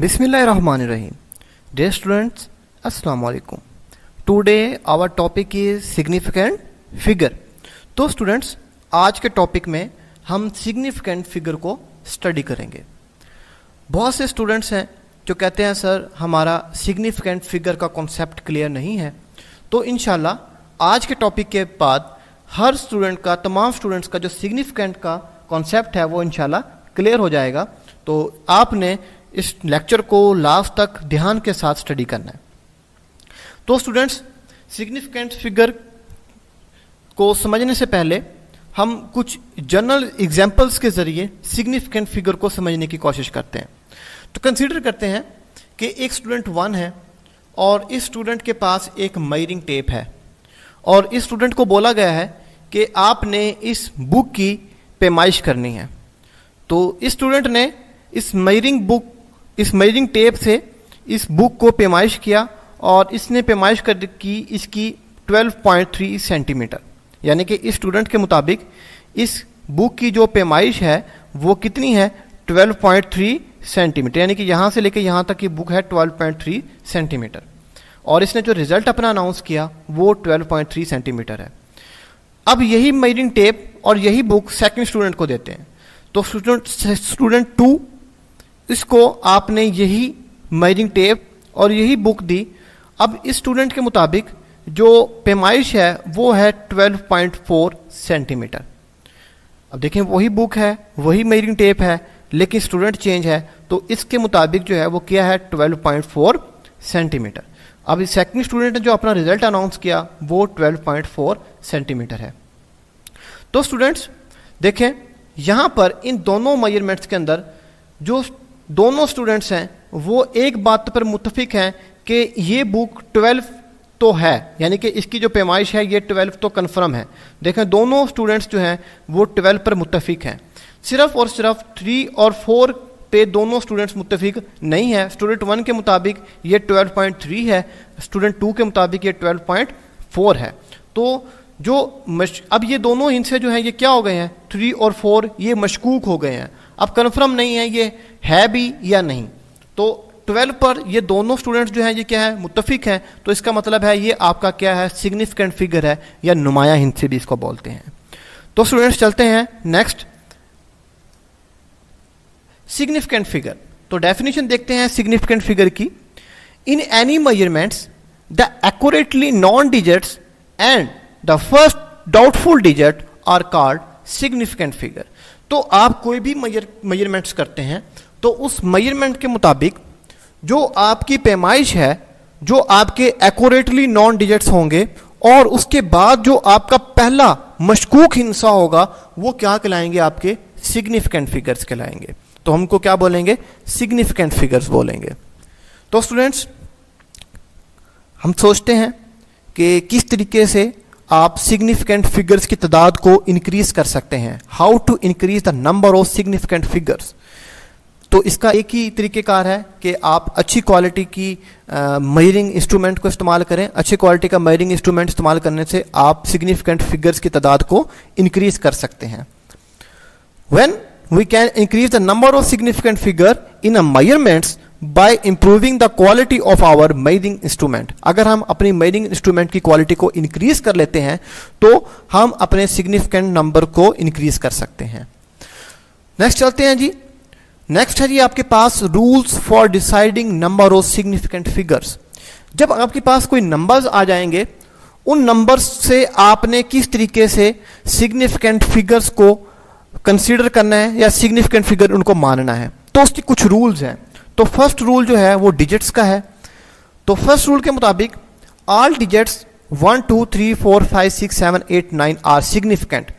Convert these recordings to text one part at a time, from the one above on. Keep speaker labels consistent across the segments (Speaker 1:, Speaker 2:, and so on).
Speaker 1: Bismillahirrahmanirrahim. Dear students, Assalamu alaikum. Today our topic is significant figure. तो students आज के topic में हम सिग्निफिकेंट फिगर को स्टडी करेंगे। बहुत से स्टूडेंट्स हैं जो कहते हैं सर हमारा सिग्निफिकेंट फिगर का कॉन्सेप्ट क्लियर नहीं है। तो इंशाल्लाह आज के टॉपिक के बाद हर स्टूडेंट का, तमाम स्टूडेंट्स का जो सिग्निफिकेंट का कॉन्सेप्ट है वो इंशाल्लाह क्लियर हो जाएगा। तो आपने इस लेक्चर को लास्ट तक ध्यान के साथ स्टडी करना है। तो स्टूडेंट्स सिग्निफिकेंट फिगर को समझने से पहले हम कुछ जनरल एग्जांपल्स के जरिए सिग्निफिकेंट फिगर को समझने की कोशिश करते हैं। तो कंसीडर करते हैं कि एक स्टूडेंट 1 है और इस स्टूडेंट के पास एक मेजरिंग टेप है और इस स्टूडेंट को बोला गया है कि आपने इस बुक की पैमाइश करनी है। तो इस स्टूडेंट ने इस मेजरिंग टेप से इस बुक को पैमाइश किया और इसने पैमाइश कर की इसकी 12.3 सेंटीमीटर, यानी कि इस स्टूडेंट के मुताबिक इस बुक की जो पैमाइश है वो कितनी है 12.3 सेंटीमीटर, यानी कि यहाँ से लेकर यहाँ तक की बुक है 12.3 सेंटीमीटर और इसने जो रिजल्ट अपना अनाउंस किया वो 12.3 सेंटीमीटर है। अब यही मेजरिंग टेप और यही बुक सेकंड स्टूडेंट को देते हैं। तो स्टूडेंट 2 इसको आपने यही मेजरिंग टेप और यही बुक दी। अब इस स्टूडेंट के मुताबिक जो पैमाइश है वो है 12.4 सेंटीमीटर। अब देखें वही बुक है, वही मेजरिंग टेप है, लेकिन स्टूडेंट चेंज है। तो इसके मुताबिक जो है वो क्या है 12.4 सेंटीमीटर। अब इस सेकंड स्टूडेंट ने जो अपना रिजल्ट अनाउंस किया वो 12.4 सेंटीमीटर है। तो स्टूडेंट्स देखें यहाँ पर इन दोनों मेजरमेंट्स के अंदर जो दोनों स्टूडेंट्स हैं वो एक बात पर मुत्तफिक हैं कि ये बुक 12 तो है, यानी कि इसकी जो पैमाइश है ये 12 तो कन्फर्म है। देखें दोनों स्टूडेंट्स जो हैं वो 12 पर मुत्तफिक हैं। सिर्फ और सिर्फ 3 और 4 पे दोनों स्टूडेंट्स मुत्तफिक नहीं है। स्टूडेंट 1 के मुताबिक ये 12.3 है, स्टूडेंट 2 के मुताबिक ये 12.4 है। तो जो अब ये दोनों इनसे जो है ये क्या हो गए हैं 3 और 4 ये मशकूक हो गए हैं। अब कन्फर्म नहीं है ये है भी या नहीं। तो 12 पर ये दोनों स्टूडेंट्स जो हैं ये क्या है मुत्तफिक हैं। तो इसका मतलब है ये आपका क्या है सिग्निफिकेंट फिगर है या नुमाया हिंद से भी इसको बोलते हैं। तो स्टूडेंट्स चलते हैं नेक्स्ट सिग्निफिकेंट फिगर। तो डेफिनेशन देखते हैं सिग्निफिकेंट फिगर की। In any measurements the accurately known digits and the first doubtful digit are called significant figure. तो आप कोई भी मेजरमेंट्स करते हैं तो उस मेजरमेंट के मुताबिक जो आपकी पैमाइश है, जो आपके एक्यूरेटली नॉन डिजिट्स होंगे और उसके बाद जो आपका पहला मशकूक हिस्सा होगा वो क्या कहलाएंगे आपके सिग्निफिकेंट फिगर्स कहलाएंगे। तो हमको क्या बोलेंगे सिग्निफिकेंट फिगर्स बोलेंगे। तो स्टूडेंट्स हम सोचते हैं कि किस तरीके से आप सिग्निफिकेंट फिगर्स की तादाद को इंक्रीज कर सकते हैं, how to increase the number of significant figures. तो इसका एक ही तरीक़ेकार है कि आप अच्छी क्वालिटी की मेजरिंग इंस्ट्रूमेंट को इस्तेमाल करें। अच्छी क्वालिटी का मेजरिंग इंस्ट्रूमेंट इस्तेमाल करने से आप सिग्निफिकेंट फिगर्स की तादाद को इंक्रीज कर सकते हैं। When we can increase the number of significant figure in a measurements by improving the quality of our measuring instrument। अगर हम अपनी measuring instrument की क्वालिटी को इंक्रीज कर लेते हैं तो हम अपने significant नंबर को इंक्रीज कर सकते हैं। नेक्स्ट चलते हैं जी। नेक्स्ट है जी आपके पास rules for deciding number of significant figures. जब आपके पास कोई नंबर्स आ जाएंगे उन नंबर्स से आपने किस तरीके से सिग्निफिकेंट फिगर्स को कंसीडर करना है या सिग्निफिकेंट फिगर उनको मानना है। तो उसकी कुछ रूल्स हैं। तो फर्स्ट रूल जो है वो डिजिट्स का है। तो फर्स्ट रूल के मुताबिक ऑल डिजिट्स 1 2 3 4 5 6 7 8 9 आर सिग्निफिकेंट।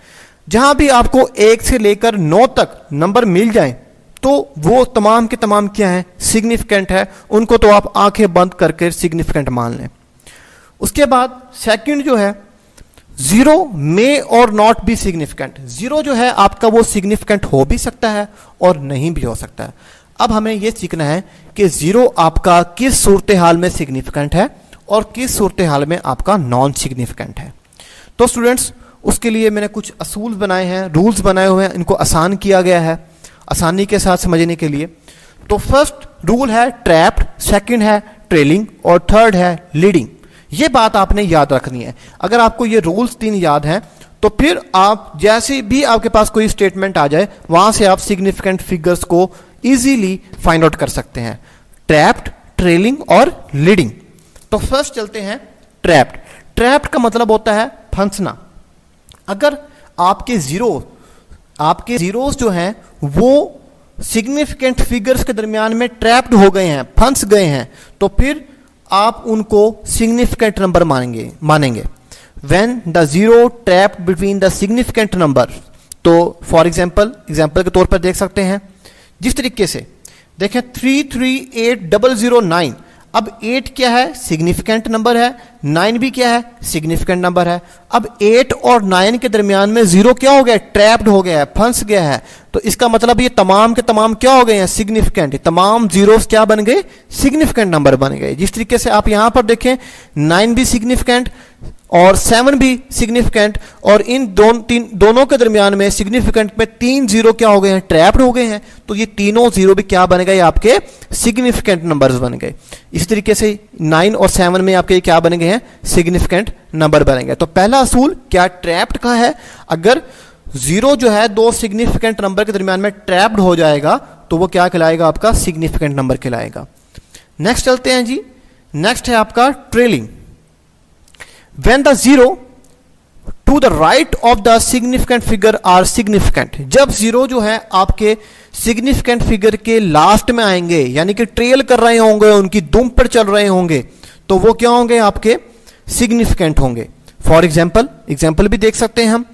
Speaker 1: जहां भी आपको 1 से लेकर 9 तक नंबर मिल जाए तो वो तमाम के तमाम क्या है सिग्निफिकेंट है, उनको तो आप आंखें बंद करके सिग्निफिकेंट मान लें। उसके बाद सेकंड जो है 0 मे और नॉट बी सिग्निफिकेंट। 0 जो है आपका वो सिग्निफिकेंट हो भी सकता है और नहीं भी हो सकता है। अब हमें यह सीखना है कि 0 आपका किस सूरत हाल में सिग्निफिकेंट है और किस सूरत हाल में आपका नॉन सिग्निफिकेंट है। तो स्टूडेंट्स उसके लिए मैंने कुछ असूल बनाए हैं, रूल्स बनाए हुए हैं, इनको आसान किया गया है आसानी के साथ समझने के लिए। तो फर्स्ट रूल है ट्रैप्ड, सेकंड है ट्रेलिंग और थर्ड है लीडिंग। ये बात आपने याद रखनी है। अगर आपको ये रूल्स 3 याद हैं तो फिर आप जैसे भी आपके पास कोई स्टेटमेंट आ जाए वहां से आप सिग्निफिकेंट फिगर्स को इजीली फाइंड आउट कर सकते हैं, ट्रैप्ड, ट्रेलिंग और लीडिंग। तो फर्स्ट चलते हैं ट्रैप्ड। ट्रैप्ड का मतलब होता है फंसना। अगर आपके जीरोस जो हैं वो सिग्निफिकेंट फिगर्स के दरमियान में ट्रैप्ड हो गए हैं, फंस गए हैं, तो फिर आप उनको सिग्निफिकेंट नंबर मानेंगे। When the zero trapped between the significant number, तो फॉर एग्जाम्पल के तौर पर देख सकते हैं जिस तरीके से देखें 338009। अब 8 क्या है? सिग्निफिकेंट नंबर है। 9 भी क्या है? सिग्निफिकेंट नंबर है। अब 8 और 9 के दरमियान में 0 क्या हो गया? ट्रैप्ड हो गया है, फंस गया है। तो इसका मतलब ये तमाम के तमाम क्या हो गए हैं? सिग्निफिकेंट। तमाम जीरोस क्या बन गए? सिग्निफिकेंट नंबर बन गए। जिस तरीके से आप यहां पर देखें 9 भी सिग्निफिकेंट और 7 भी सिग्निफिकेंट, और इन दोनों के दरमियान में सिग्निफिकेंट में 3 जीरो क्या हो गए हैं? ट्रैप्ड हो गए हैं। तो ये तीनों जीरो भी क्या बन गए? आपके सिग्निफिकेंट नंबर्स बन गए। इस तरीके से 9 और 7 में आपके क्या बन गए हैं? सिग्निफिकेंट नंबर बन गए। तो पहला असूल क्या ट्रैप्ड का है? अगर जीरो जो है 2 सिग्निफिकेंट नंबर के दरमियान में ट्रैप्ड हो जाएगा तो वो क्या कहलाएगा? आपका सिग्निफिकेंट नंबर कहलाएगा। नेक्स्ट चलते हैं जी। नेक्स्ट है आपका trailing. When the zero to the right of the significant figure are significant, जब जीरो जो है आपके सिग्निफिकेंट फिगर के लास्ट में आएंगे, यानी कि ट्रेल कर रहे होंगे, उनकी दुम पर चल रहे होंगे, तो वो क्या होंगे? आपके सिग्निफिकेंट होंगे। फॉर एग्जाम्पल भी देख सकते हैं हम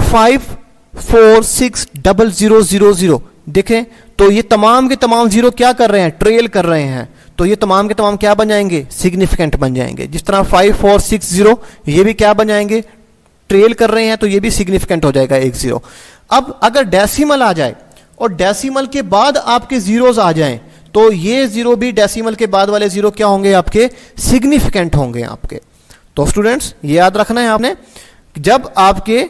Speaker 1: 54600000। देखें तो ये तमाम के तमाम जीरो क्या कर रहे हैं? ट्रेल कर रहे हैं। तो ये तमाम के तमाम क्या बन जाएंगे? सिग्निफिकेंट बन जाएंगे। जिस तरह 5460 ये भी क्या बन जाएंगे? ट्रेल कर रहे हैं, तो ये भी सिग्निफिकेंट हो जाएगा 1 जीरो। अब अगर डेसिमल आ जाए और डेसिमल के बाद आपके जीरोस आ जाएं तो ये जीरो भी डेसिमल के बाद वाले जीरो क्या होंगे? आपके सिग्निफिकेंट होंगे आपके। तो स्टूडेंट्स ये याद रखना है आपने, जब आपके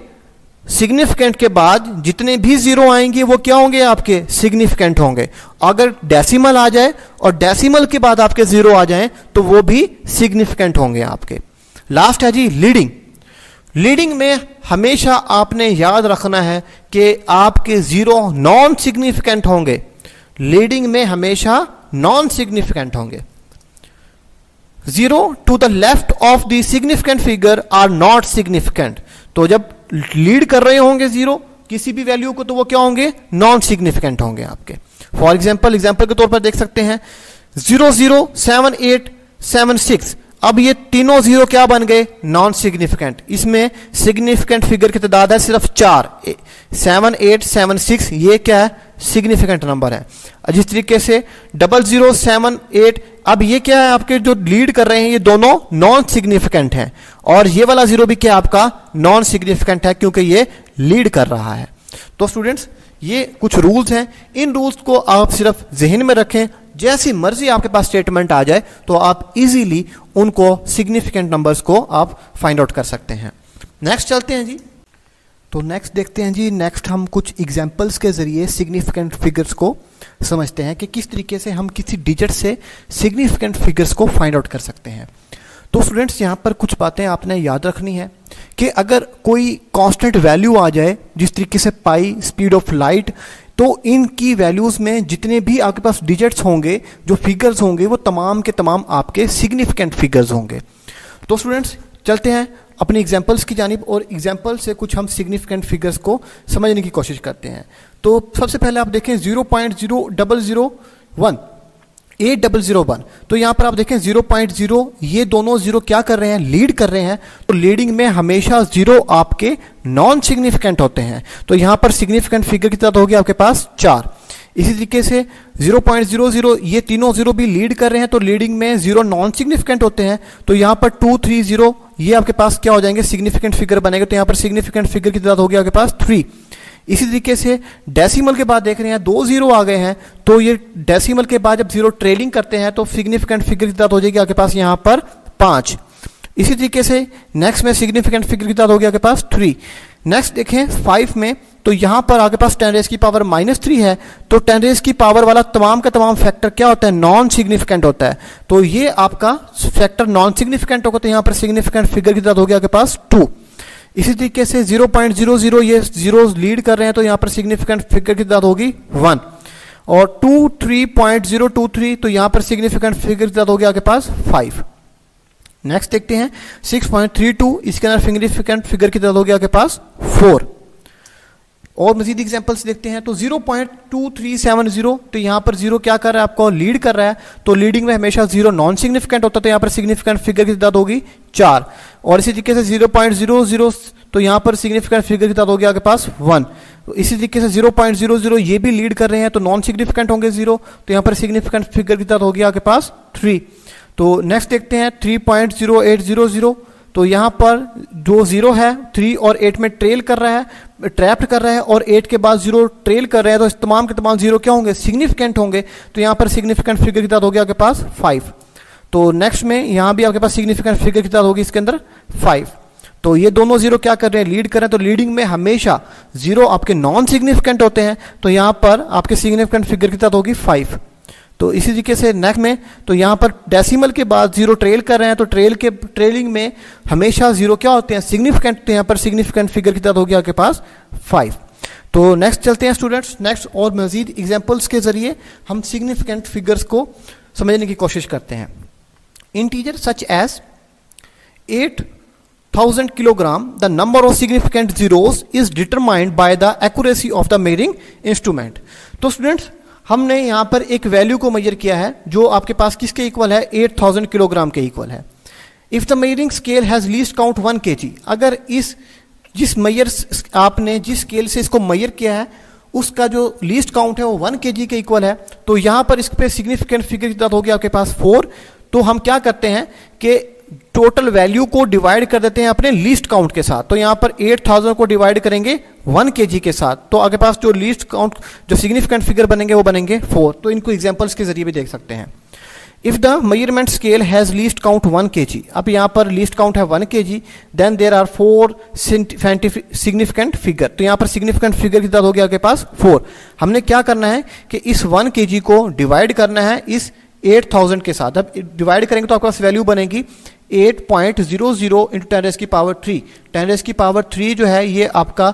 Speaker 1: सिग्निफिकेंट के बाद जितने भी जीरो आएंगे वो क्या होंगे? आपके सिग्निफिकेंट होंगे। अगर डेसिमल आ जाए और डेसिमल के बाद आपके जीरो आ जाएं तो वो भी सिग्निफिकेंट होंगे आपके। लास्ट है जी लीडिंग। लीडिंग में हमेशा आपने याद रखना है कि आपके जीरो नॉन सिग्निफिकेंट होंगे। लीडिंग में हमेशा नॉन सिग्निफिकेंट होंगे। Zero to the left of the significant figure are not significant. तो जब लीड कर रहे होंगे जीरो किसी भी वैल्यू को तो वो क्या होंगे? नॉन सिग्निफिकेंट होंगे आपके। फॉर एग्जाम्पल के तौर पर देख सकते हैं 007876। अब ये तीनों जीरो क्या बन गए? Non significant. इसमें सिग्निफिकेंट फिगर की तादाद है सिर्फ 4। 7876 ये क्या है? सिग्निफिकेंट नंबर है। जिस तरीके से 0078, अब ये क्या है? आपके जो लीड कर रहे हैं ये दोनों नॉन सिग्निफिकेंट हैं, और ये वाला जीरो भी क्या आपका? नॉन सिग्निफिकेंट है, क्योंकि ये लीड कर रहा है। तो स्टूडेंट्स ये कुछ रूल्स हैं, इन रूल्स को आप सिर्फ जहन में रखें। जैसी मर्जी आपके पास स्टेटमेंट आ जाए तो आप इजीली उनको सिग्निफिकेंट नंबर्स को आप फाइंड आउट कर सकते हैं। नेक्स्ट चलते हैं जी। तो नेक्स्ट देखते हैं जी। नेक्स्ट हम कुछ एग्जाम्पल्स के जरिए सिग्निफिकेंट फिगर्स को समझते हैं कि किस तरीके से हम किसी डिजिट से सिग्निफिकेंट फिगर्स को फाइंड आउट कर सकते हैं। तो स्टूडेंट्स यहाँ पर कुछ बातें आपने याद रखनी है कि अगर कोई कांस्टेंट वैल्यू आ जाए जिस तरीके से पाई, स्पीड ऑफ लाइट, तो इनकी वैल्यूज़ में जितने भी आपके पास डिजिट्स होंगे, जो फिगर्स होंगे, वो तमाम के तमाम आपके सिग्निफिकेंट फिगर्स होंगे। तो स्टूडेंट्स चलते हैं अपनी एग्जाम्पल्स की जानिब और एग्जाम्पल से कुछ हम सिग्निफिकेंट फिगर्स को समझने की कोशिश करते हैं। तो सबसे पहले आप देखें 0.0001 8001। तो यहाँ पर आप देखें 0.0, ये दोनों जीरो क्या कर रहे हैं? लीड कर रहे हैं। तो लीडिंग में हमेशा जीरो आपके नॉन सिग्निफिकेंट होते हैं। तो यहाँ पर सिग्निफिकेंट फिगर की तादाद होगी आपके पास 4। इसी तरीके से 0.00 ये तीनों जीरो भी लीड कर रहे हैं, तो लीडिंग में जीरो नॉन सिग्निफिकेंट होते हैं। तो यहाँ पर 230 ये आपके पास क्या हो जाएंगे? सिग्निफिकेंट फिगर बनेंगे। तो यहाँ पर सिग्निफिकेंट फिगर की तादाद होगी आपके पास 3। इसी तरीके से डेसिमल के बाद देख रहे हैं 2 जीरो आ गए हैं, तो ये डेसिमल के बाद जब जीरो ट्रेलिंग करते हैं तो सिग्निफिकेंट फिगर की तादाद हो जाएगी आपके पास यहाँ पर 5। इसी तरीके से नेक्स्ट में सिग्निफिकेंट फिगर की तादाद होगी आपके पास 3। नेक्स्ट देखें 5 में तो यहां पर आपके पास 10 रेज़ की पावर -3 है, तो 10 रेज़ की पावर वाला तमाम का तमाम फैक्टर क्या होता है, नॉन सिग्निफिकेंट होता है। तो ये आपका फैक्टर नॉन सिग्निफिकेंट होगा, तो यहां पर सिग्निफिकेंट फिगर की तादाद होगी आपके पास 2। इसी तरीके से 0.00 ये जीरो लीड कर रहे हैं, तो यहां पर सिग्निफिकेंट फिगर की तादाद होगी 1। और 23.023 तो यहां पर सिग्निफिकेंट फिगर की तादाद होगी आपके पास 5। नेक्स्ट देखते हैं 6.32, इसके अंदर सिग्निफिकेंट फिगर की तादाद होगी आपके पास 4। और मजीद एग्जांपल्स देखते हैं तो 0.2370, तो यहां पर 0 क्या कर रहा है, आपको लीड कर रहा है, तो लीडिंग में हमेशा 0 नॉन सिग्निफिकेंट होता है, तो यहां पर सिग्निफिकेंट फिगर की तादाद होगी 4। और इसी तरीके से 0.00 तो यहां पर सिग्निफिकेंट फिगर की तादाद होगी आपके पास 1। तो इसी तरीके से 0.00 ये भी लीड कर रहे हैं, तो नॉन सिग्निफिकेंट होंगे 0, तो यहां पर सिग्निफिकेंट फिगर की तादाद होगी आपके पास 3। तो नेक्स्ट देखते हैं 3.0800, तो यहां पर जो 0 है 3 और 8 में ट्रेल कर रहा है, ट्रैप्ड कर रहा है, और 8 के बाद 0 ट्रेल कर रहे हैं, तो इस तमाम के तमाम 0 क्या होंगे, सिग्निफिकेंट होंगे, तो यहां पर सिग्निफिकेंट फिगर की तादाद होगी आपके पास 5। तो नेक्स्ट में यहां भी आपके पास सिग्निफिकेंट फिगर की तादाद होगी इसके अंदर 5। तो ये दोनों 0 क्या कर रहे हैं, लीड कर रहे हैं, तो लीडिंग में हमेशा 0 आपके नॉन सिग्निफिकेंट होते हैं, तो यहां पर आपके सिग्निफिकेंट फिगर की तादाद होगी 5। तो इसी तरीके से नेक्स्ट में तो यहां पर डेसिमल के बाद 0 ट्रेल कर रहे हैं, तो ट्रेलिंग में हमेशा 0 क्या होते हैं, सिग्निफिकेंट, तो यहां पर सिग्निफिकेंट फिगर की तादाद होगी आपके पास 5। तो नेक्स्ट चलते हैं स्टूडेंट्स, नेक्स्ट और मजीद एग्जांपल्स के जरिए हम सिग्निफिकेंट फिगर्स को समझने की कोशिश करते हैं। Integer such as 8000 kilogram, the number of significant zeros is determined by the accuracy of the measuring instrument. तो स्टूडेंट्स हमने यहां पर एक वैल्यू को मेजर किया है जो आपके पास किसके इक्वल है, 8000 किलोग्राम के इक्वल है। If the measuring scale has least count 1 kg, अगर जिस मेजर आपने जिस स्केल से इसको मेजर किया है उसका जो लीस्ट काउंट है वो 1 kg के इक्वल है, तो यहां पर इस पे सिग्निफिकेंट फिगर की तादाद होगी आपके पास 4। तो हम क्या करते हैं कि टोटल वैल्यू को डिवाइड कर देते हैं अपने लीस्ट काउंट के साथ, तो यहां पर 8000 को डिवाइड करेंगे 1 kg के साथ, तो आपके पास जो लीस्ट काउंट जो सिग्निफिकेंट फिगर बनेंगे वो बनेंगे 4। तो इनको एग्जांपल्स के जरिए भी देख सकते हैं। If the measurement scale has least count 1 kg, अब यहां पर लीस्ट काउंट है 1 kg, then there are 4 significant figure, तो यहां पर सिग्निफिकेंट फिगर की तादाद होगी आपके पास 4। हमने क्या करना है कि इस 1 kg को डिवाइड करना है इस 8000 के साथ। अब डिवाइड करेंगे तो आपके पास वैल्यू बनेगी 8.00 इंटू 10 रेज़ की पावर 3। 10 रेज़ की पावर 3 जो है ये आपका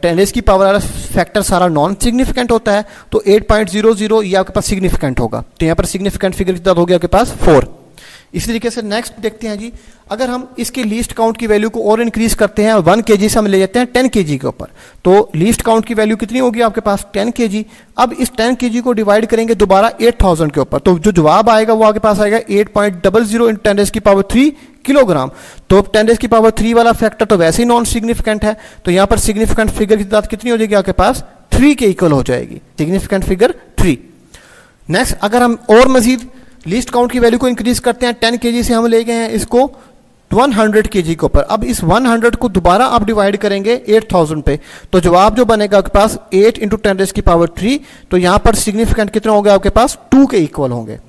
Speaker 1: 10 रेज़ की पावर वाला फैक्टर सारा नॉन सिग्निफिकेंट होता है, तो 8.00 ये आपके पास सिग्निफिकेंट होगा, तो यहाँ पर सिग्निफिकेंट फिगर की तादाद होगी आपके पास 4। इसी तरीके से नेक्स्ट देखते हैं जी, अगर हम इसके लीस्ट काउंट की वैल्यू को और इंक्रीज करते हैं, 1 kg से हम ले जाते हैं 10 kg के ऊपर, तो लीस्ट काउंट की वैल्यू कितनी होगी आपके पास 10 kg। अब इस 10 kg को डिवाइड करेंगे दोबारा 8000 के ऊपर, तो जो जवाब आएगा वो आपके पास आएगा 8.00 इंटू 10 रेज़ की पावर 3 किलोग्राम। तो 10 रेज़ की पावर 3 वाला फैक्टर तो वैसे ही नॉन सिग्निफिकेंट है, तो यहां पर सिग्निफिकेंट फिगर की तादाद कितनी हो जाएगी आपके पास 3 के इक्वल हो जाएगी, सिग्निफिकेंट फिगर 3। नेक्स्ट अगर हम और मजीद लीस्ट काउंट की वैल्यू को इंक्रीज करते हैं, 10 kg से हम ले गए हैं इसको 100 kg के ऊपर, अब इस 100 को दोबारा आप डिवाइड करेंगे 8000 पे, तो जवाब जो बनेगा आपके पास 8 इंटू 10 रेज़ की पावर 3, तो यहां पर सिग्निफिकेंट कितने होंगे आपके पास 2 के इक्वल होंगे।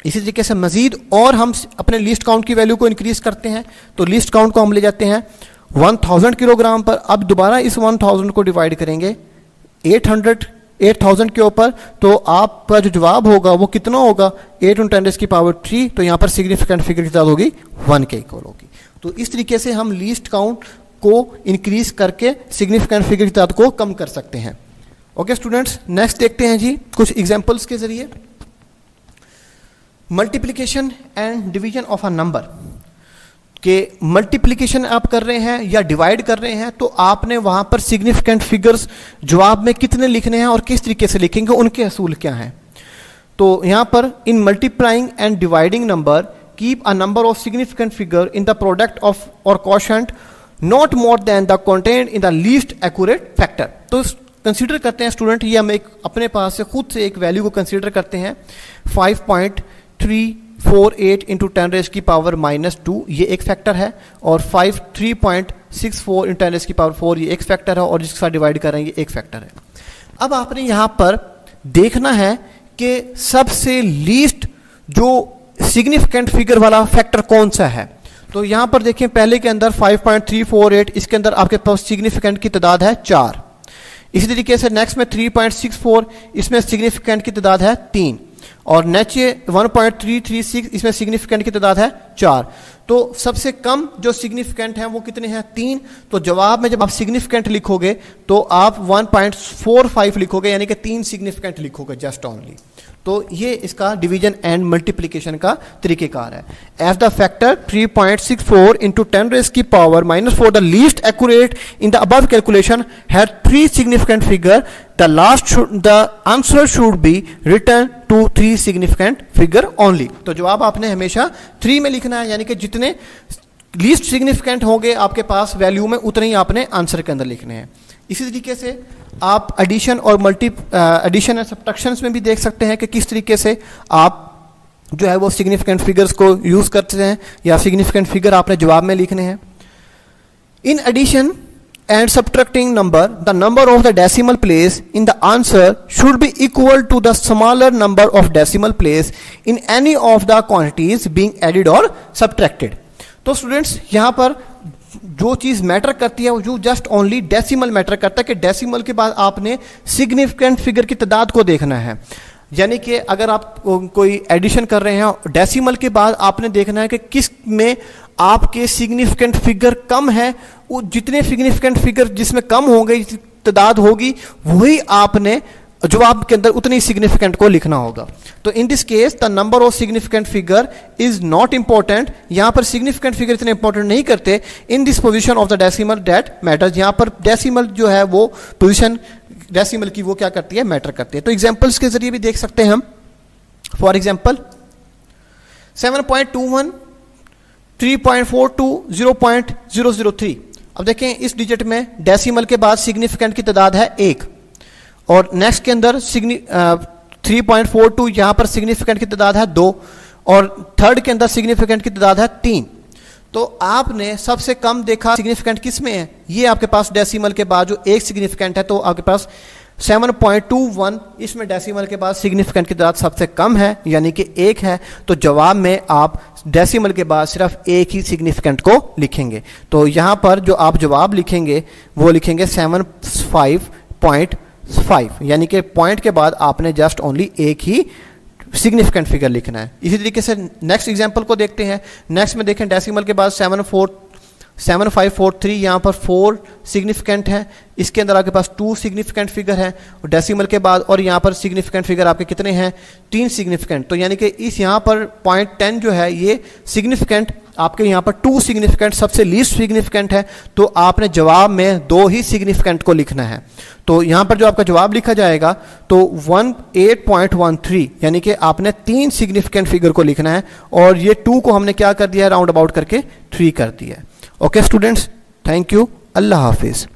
Speaker 1: इसी तरीके से मजीद और हम अपने लीस्ट काउंट की वैल्यू को इंक्रीज करते हैं, तो लीस्ट काउंट को हम ले जाते हैं 1000 किलोग्राम पर, अब दोबारा इस 1000 को डिवाइड करेंगे 8000 के ऊपर, तो आपका जो जवाब होगा वो कितना होगा 8 इंटू 10 रेज़ की पावर 3, तो यहां पर सिग्निफिकेंट फिगर की तादाद होगी 1 के इक्वल होगी। तो इस तरीके से हम लीस्ट काउंट को इंक्रीज करके सिग्निफिकेंट फिगर की तादाद को कम कर सकते हैं। ओके स्टूडेंट्स, नेक्स्ट देखते हैं जी कुछ एग्जांपल्स के जरिए। Multiplication and division of a number, कि मल्टीप्लिकेशन आप कर रहे हैं या डिवाइड कर रहे हैं, तो आपने वहां पर सिग्निफिकेंट फिगर्स जवाब में कितने लिखने हैं और किस तरीके से लिखेंगे, उनके असूल क्या हैं। तो यहां पर in multiplying and dividing number keep a number of significant figure in the product of और quotient not more than the content in the least accurate factor. तो कंसीडर करते हैं स्टूडेंट, ये हम एक अपने पास से खुद से एक वैल्यू को कंसीडर करते हैं 5.348 इंटू 10 रेज़ की पावर -2, ये एक फैक्टर है, और 3.64 इंटू 10 रेज़ की पावर 4 ये एक फैक्टर है, और जिसके साथ डिवाइड कर रहे हैं ये एक फैक्टर है। अब आपने यहां पर देखना है कि सबसे लीस्ट जो सिग्निफिकेंट फिगर वाला फैक्टर कौन सा है, तो यहाँ पर देखें पहले के अंदर 5.348, इसके अंदर आपके पास सिग्निफिकेंट की तादाद है 4। इसी तरीके से नेक्स्ट में 3.64, इसमें सिग्निफिकेंट की तादाद है 3। और नीचे 1.336, इसमें सिग्निफिकेंट की तादाद है 4। तो सबसे कम जो सिग्निफिकेंट है वो कितने हैं? 3। तो जवाब में जब आप सिग्निफिकेंट लिखोगे तो आप 1.45 लिखोगे, यानी कि 3 सिग्निफिकेंट लिखोगे जस्ट ओनली। तो ये इसका डिवीजन एंड मल्टीप्लिकेशन का तरीकेकार है। As the factor 3.64 into 10 raised की power -4 the least accurate in the above calculation had 3 significant figure, the answer should be return to 3 significant figure only. तो जवाब आपने हमेशा 3 में लिखना है, यानी कि जितने लीस्ट सिग्निफिकेंट होंगे आपके पास वैल्यू में, उतने ही आपने आंसर के अंदर लिखने हैं। इसी तरीके से आप एडिशन और एडिशन एंड सब्ट्रैक्शंस में भी देख सकते हैं कि किस तरीके से आप जो है वो सिग्निफिकेंट फिगर्स को यूज करते हैं, या सिग्निफिकेंट फिगर आपने जवाब में लिखने हैं। In addition and subtracting number, the number of the decimal place in the answer should be equal to the smaller number of decimal place in any of the quantities being added or subtracted। तो students यहाँ पर जो चीज matter करती है वो जो just only decimal matter करता है, कि डेसिमल के बाद आपने सिग्निफिकेंट फिगर की तादाद को देखना है। यानी कि अगर आप कोई एडिशन कर रहे हैं डेसिमल के बाद आपने देखना है कि किस में आपके सिग्निफिकेंट फिगर कम है, वो जितने सिग्निफिकेंट फिगर जिसमें कम होंगे तादाद होगी, वही आपने जवाब के अंदर उतनी सिग्निफिकेंट को लिखना होगा। तो in this case the number of significant figure is not important. यहां पर सिग्निफिकेंट फिगर इतने इंपॉर्टेंट नहीं करते in this position of the decimal that matters. यहां पर डेसिमल जो है वो पोजीशन डेसिमल की वो क्या करती है, मैटर करती है। तो एग्जांपल्स के जरिए भी देख सकते हैं हम। For example 7.21, 3.42, 0.003। अब देखें इस डिजिट में डेसिमल के बाद सिग्निफिकेंट की तादाद है 1, और नेक्स्ट के अंदर 3.42 यहां पर सिग्निफिकेंट की तादाद है 2, और थर्ड के अंदर सिग्निफिकेंट की तादाद है 3। तो आपने सबसे कम देखा सिग्निफिकेंट किस में है, ये आपके पास डेसिमल के बाद जो एक सिग्निफिकेंट है, तो आपके पास 7.21, इसमें डेसिमल के बाद सिग्निफिकेंट की तादाद सबसे कम है, यानी कि 1 है। तो जवाब में आप डेसिमल के बाद सिर्फ एक ही सिग्निफिकेंट को लिखेंगे। तो यहां पर जो आप जवाब लिखेंगे वो लिखेंगे 75.5, यानी कि पॉइंट के बाद आपने जस्ट ओनली एक ही सिग्निफिकेंट फिगर लिखना है। इसी तरीके से नेक्स्ट एग्जांपल को देखते हैं। नेक्स्ट में देखें डेसिमल के बाद 7543, यहाँ पर 4 सिग्निफिकेंट है, इसके अंदर आपके पास 2 सिग्निफिकेंट फिगर है डेसिमल के बाद, और यहाँ पर सिग्निफिकेंट फिगर आपके कितने हैं, 3 सिग्निफिकेंट। तो यानी कि इस यहाँ पर 0.10 जो है ये सिग्निफिकेंट आपके यहाँ पर 2 सिग्निफिकेंट सबसे लीस्ट सिग्निफिकेंट है। तो आपने जवाब में 2 ही सिग्निफिकेंट को लिखना है। तो यहाँ पर जो आपका जवाब लिखा जाएगा तो 18.13, यानी कि आपने 3 सिग्निफिकेंट फिगर को लिखना है, और ये 2 को हमने क्या कर दिया है, राउंड अबाउट करके 3 कर दिया है। Okay students, thank you, Allah Hafiz.